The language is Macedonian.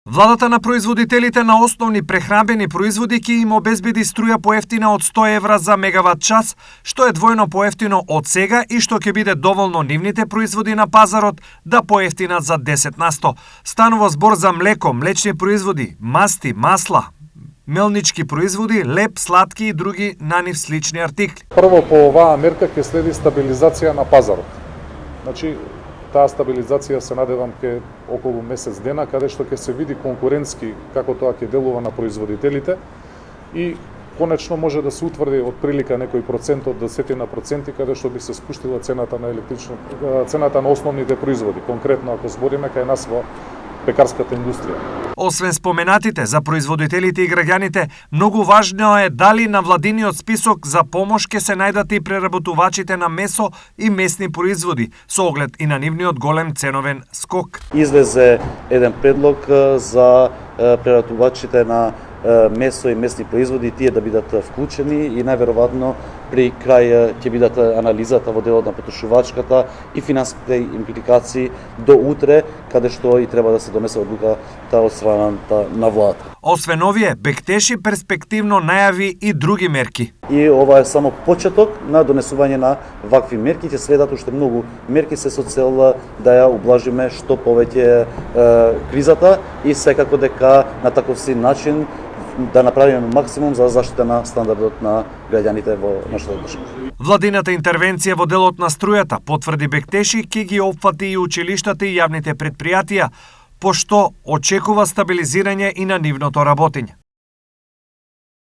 Владата на производителите на основни прехранбени производи ќе им обезбеди струја поевтина од 100 евра за мегават час, што е двојно поевтино од сега и што ќе биде доволно нивните производи на пазарот да поевтинат за 10%. Станува збор за млеко, млечни производи, масти, масла, мелнички производи, леп, сладки и други на нив слични артикли. Прво по оваа мерка ќе следи стабилизација на пазарот. Значи, таа стабилизација се надевам ке околу месец дена, каде што ќе се види конкурентски како тоа ќе делува на производителите и конечно може да се утврди од прилика некој процент од 10%, каде што би се спуштила цената на основните производи, конкретно ако збориме кај нас во пекарската индустрија. Освен споменатите за производителите и граѓаните, многу важно е дали на владиниот список за помош ќе се најдат и преработувачите на месо и месни производи, со оглед и на нивниот голем ценовен скок. Излезе еден предлог за преработувачите на месо и месни производи, тие да бидат вклучени и најверојатно при крај ќе бидат анализата во делот на потрошувачката и финансиските импликации до утре, каде што и треба да се донесе одлуката од страната на владата. Освен овие, Бектеши перспективно најави и други мерки. И ова е само почеток на донесување на вакви мерки, ќе следат уште многу мерки се со цел да ја ублажиме што повеќе кризата и секако дека на таков си начин да направиме максимум за заштита на стандардот на граѓаните во нашата држава. Владината интервенција во делот на струјата, потврди Бектеши, ќе ги опфати и училиштата и јавните претпријатија, пошто очекува стабилизирање и на нивното работење.